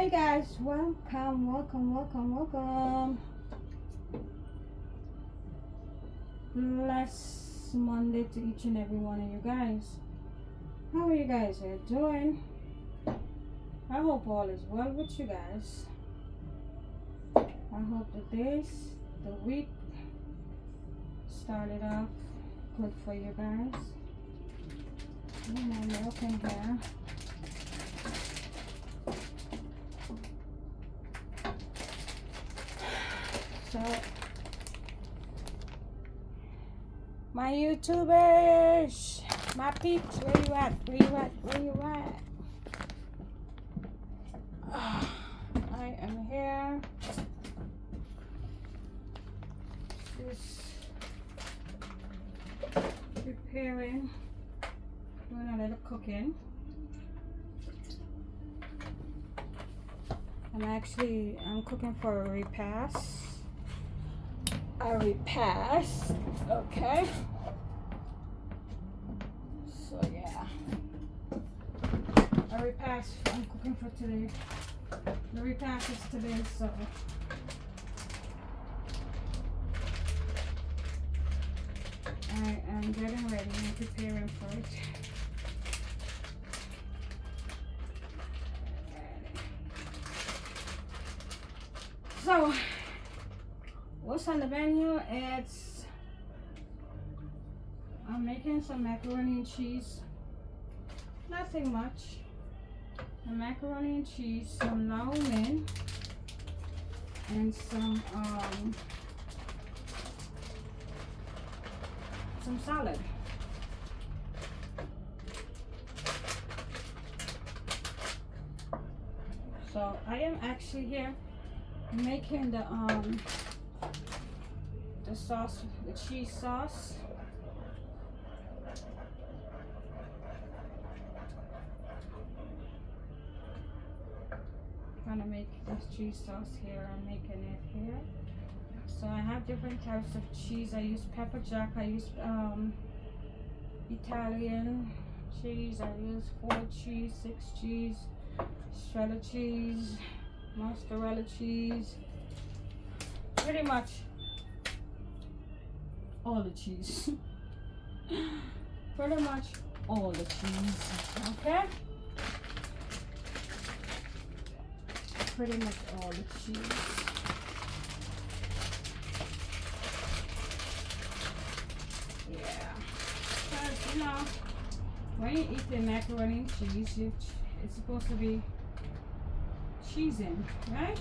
Hey guys, welcome. Bless Monday to each and every one of you guys. How are you guys doing? I hope all is well with you guys. I hope the week started off good for you guys. I'm open here. So, my YouTubers, my peeps, where you at? I am here. Just preparing, doing a little cooking. I'm cooking for a repast. Okay. So yeah, a repast I'm cooking for today. The repast is today, so I am getting ready and preparing for it. So, what's on the menu? I'm making some macaroni and cheese. Nothing much. A macaroni and cheese, some lao mein, and some salad. So I am actually here making the sauce, the cheese sauce. Gonna make this cheese sauce here. I'm making it here. So I have different types of cheese. I use pepper jack. I use Italian cheese. I use 4 cheese, 6 cheese, shredded cheese, mozzarella cheese. Pretty much all the cheese. Pretty much all the cheese. Okay. Pretty much all the cheese. Yeah. Because, you know, when you eat the macaroni and cheese, it's supposed to be cheesing, right?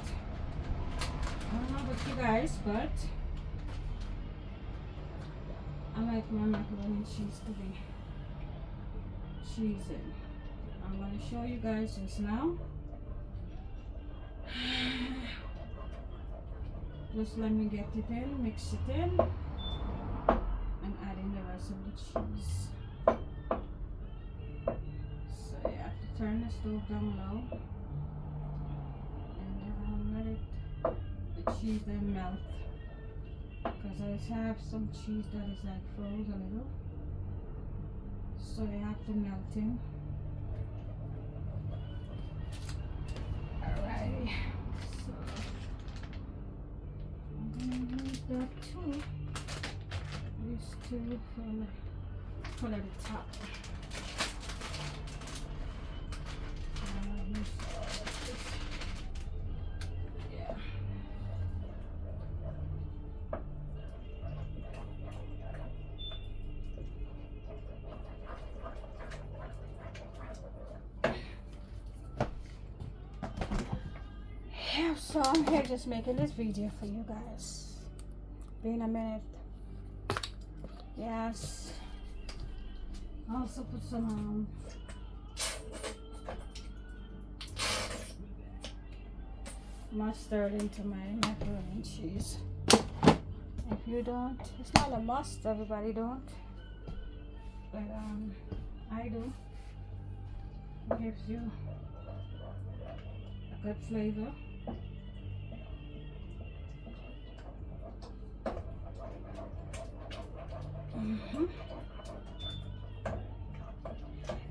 I don't know about you guys, but I like my macaroni and cheese to be cheesing. I'm going to show you guys just now. Just let me get it in, mix it in, and add in the rest of the cheese. So you have to turn the stove down low and let the cheese then melt. Because I have some cheese that is like froze a little, so you have to melt in. Alrighty. That too. These two for the top. Yeah. Yeah, so I'm here just making this video for you guys. Been a minute. Yes. Also put some mustard into my macaroni and cheese. If you don't, it's not a must. Everybody don't, but I do. It gives you a good flavor.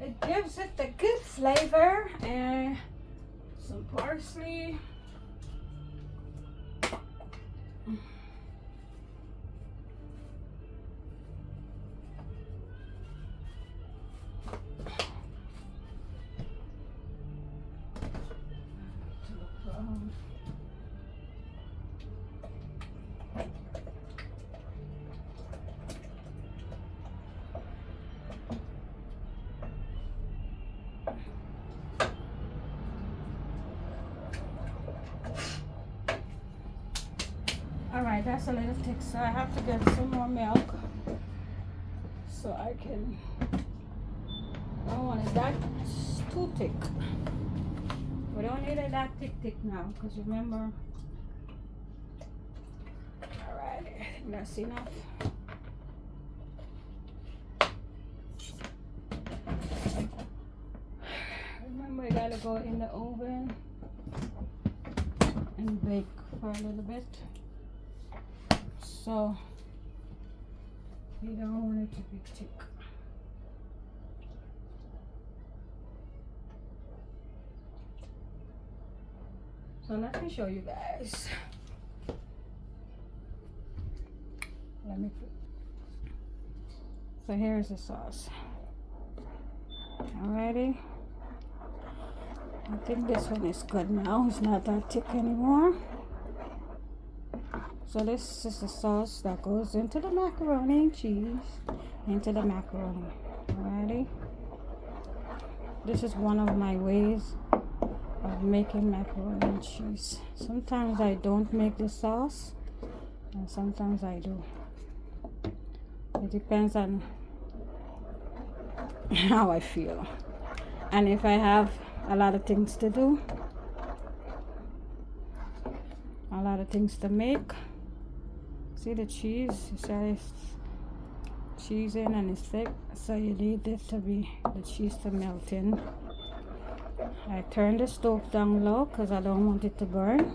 It gives it the good flavor, and some parsley. Alright, that's a little thick, so I have to get some more milk so I can. I don't want it that too thick. We don't need it that thick now, because remember. Alright, I think that's enough. Remember, you gotta go in the oven and bake for a little bit. So you don't want it to be thick. So let me show you guys. So here's the sauce. Alrighty. I think this one is good now. It's not that thick anymore. So this is the sauce that goes into the macaroni and cheese, into the macaroni. Alrighty. This is one of my ways of making macaroni and cheese. Sometimes I don't make the sauce, and sometimes I do. It depends on how I feel. And if I have a lot of things to do, a lot of things to make. See the cheese? It says cheese in and it's thick, so you need it to be the cheese to melt in. I turn the stove down low because I don't want it to burn.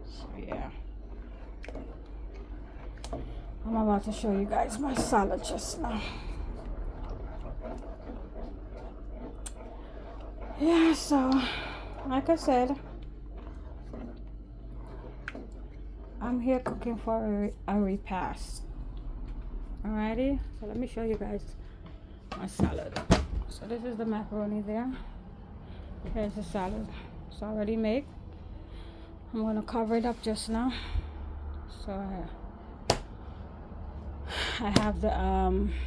So yeah, I'm about to show you guys my salad just now. Yeah, so like I said, I'm here cooking for a repast. Alrighty, so let me show you guys my salad. So this is the macaroni there. Here's the salad. It's already made. I'm gonna cover it up just now. So I have the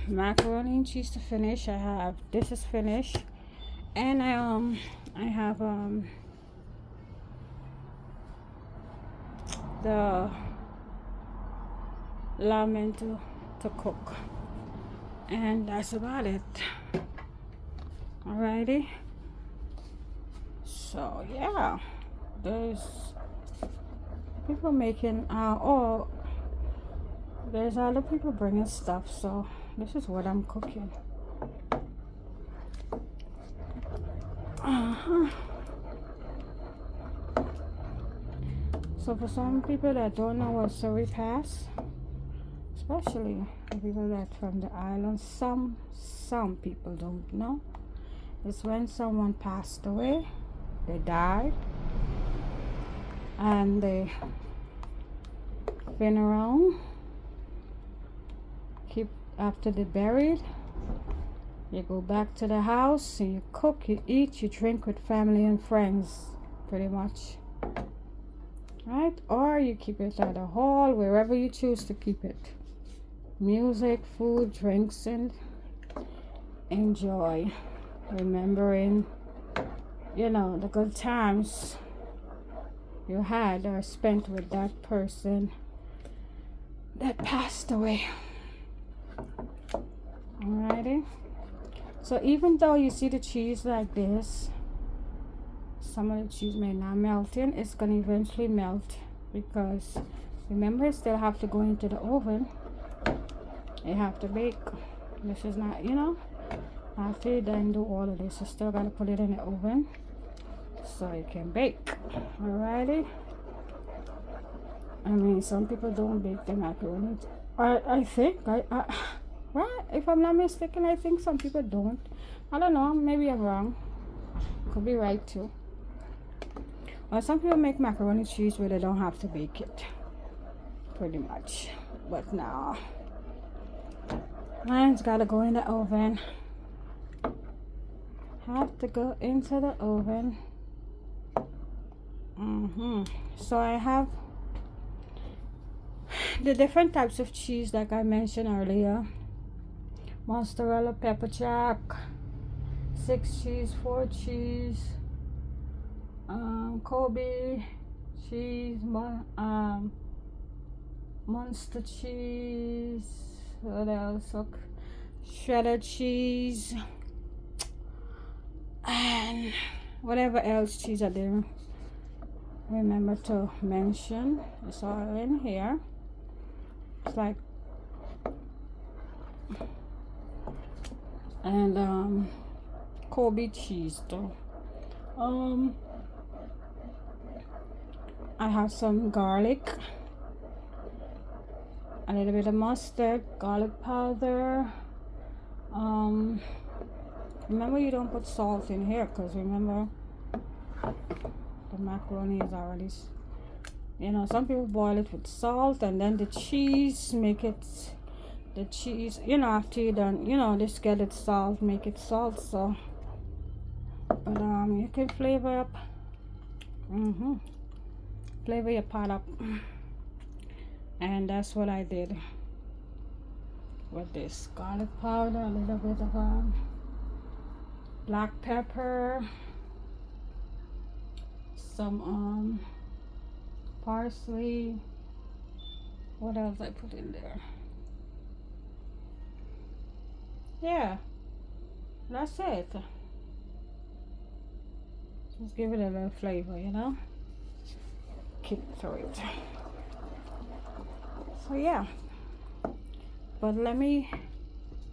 macaroni and cheese to finish. I have this is finished, and I have the lemon to cook, and that's about it. Alrighty, so yeah, there's people making there's other people bringing stuff, so this is what I'm cooking. So for some people that don't know what's a repast, especially the people that from the island, some people don't know. It's when someone passed away, they died, and the funeral, after they're buried, you go back to the house and you cook, you eat, you drink with family and friends, pretty much. Right? Or you keep it at a hall, wherever you choose to keep it. Music, food, drinks, and enjoy. Remembering, the good times you had or spent with that person that passed away. Alrighty. So even though you see the cheese like this, some of the cheese may not melt in, it's going to eventually melt, because remember, it still have to go into the oven. You have to bake. This is not, after you then do all of this, you still got to put it in the oven so you can bake. Alrighty. I mean, some people don't bake the macaroni. I think, right? If I'm not mistaken, I think some people don't. I don't know, maybe I'm wrong. Could be right too. Or some people make macaroni cheese where they don't have to bake it. Pretty much. But now mine's gotta go in the oven. Have to go into the oven. So I have the different types of cheese like I mentioned earlier. Mozzarella, pepper jack, 6 cheese, 4 cheese, Kobe cheese, Monster cheese, what else? Shredded cheese, and whatever else cheese I didn't remember to mention. It's all in here. It's like, and Kobe cheese though. I have some garlic, a little bit of mustard, garlic powder. Remember, you don't put salt in here because remember the macaroni is already, you know, some people boil it with salt and then the cheese, make it, the cheese, you know, after you done, you know, just get it salt, make it salt. So but you can flavor up, flavor your pot up, and that's what I did with this garlic powder, a little bit of black pepper, some parsley. What else I put in there? Yeah, that's it. Just give it a little flavor, you know, keep it through it. So yeah, but let me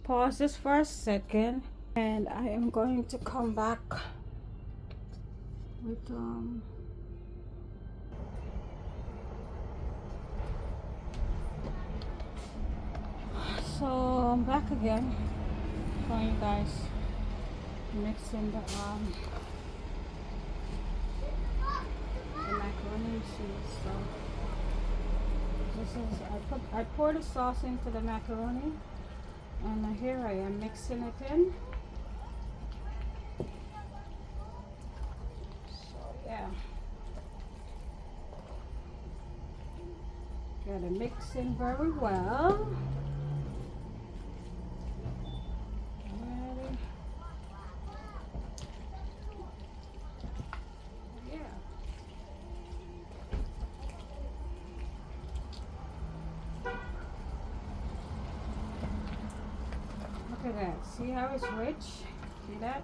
pause this for a second and I am going to come back with so I'm back again for you guys, mixing the macaroni and cheese. So this is, I pour the sauce into the macaroni, and here I am mixing it in. So yeah, gotta mix in very well. Look at that. See how it's rich? See that?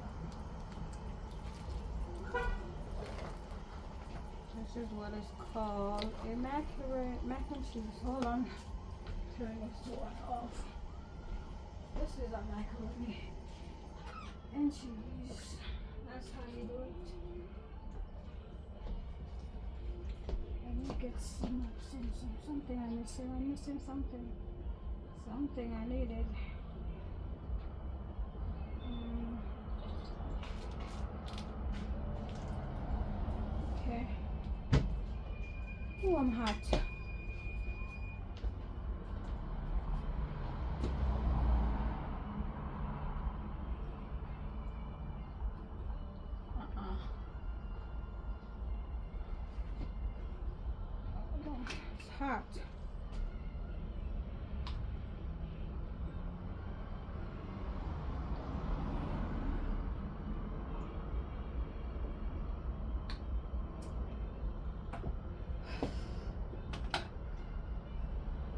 This is what is called immaculate mac and cheese. Hold on. Turn this one off. This is a macaroni and cheese. That's how you do it. And you get something I'm missing. I'm missing something. Something I needed. Okay. Oh, I'm hot. It's hot.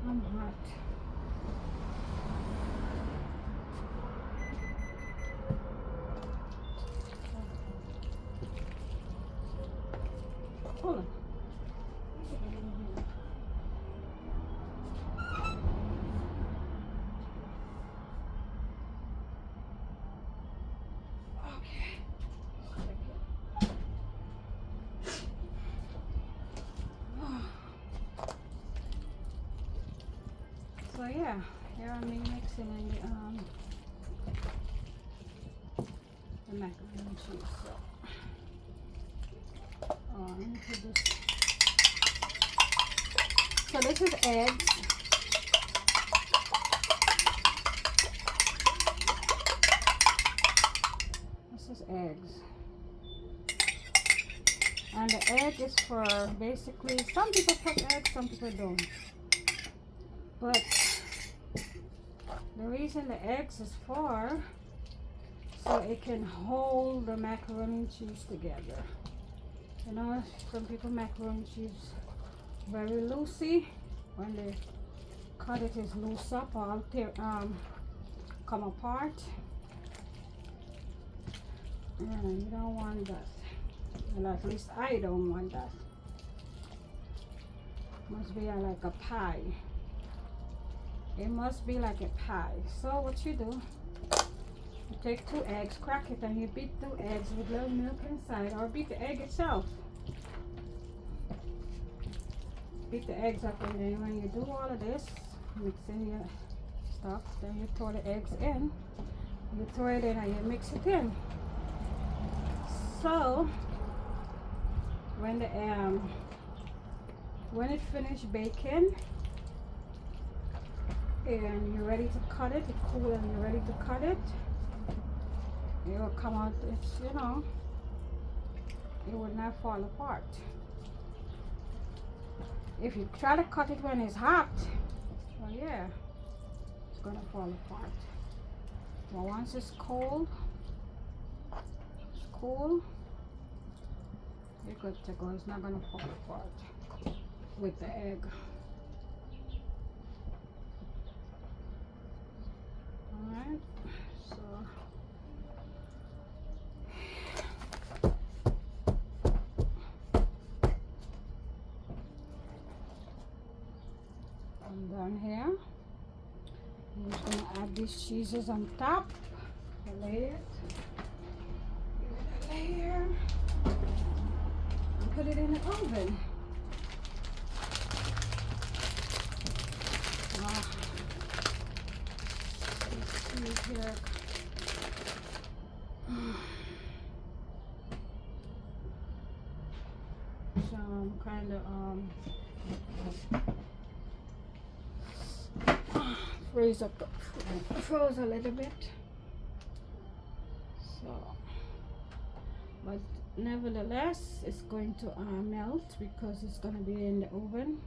I'm hot. Hold on. So yeah, here I'm mixing in the macaroni and cheese. So let me put this. So this is eggs. This is eggs. And the egg is for basically, some people put eggs, some people don't. But the reason the eggs is for, so it can hold the macaroni and cheese together. You know, some people macaroni and cheese very loosey. When they cut it, is loose up or come apart. And you don't want that. Well, at least I don't want that. Must be like a pie. It must be like a pie. So what you do, you take 2 eggs, crack it, and you beat 2 eggs with little milk inside, or beat the egg itself. Beat the eggs up, and then when you do all of this, mix in your stuff, then you throw the eggs in. You throw it in and you mix it in. So when it finished baking and you're ready to cut it, it's cool and you're ready to cut it, it will come out, it's, you know, it will not fall apart. If you try to cut it when it's hot, well, yeah, it's gonna fall apart. But once it's cool, you're good to go. It's not gonna fall apart with the egg. Alright, so I'm done here. I'm just gonna add these cheeses on top. Lay it. Give it a layer. And put it in the oven. Let's see here. Some kind of froze a little bit. So, but nevertheless, it's going to melt because it's going to be in the oven.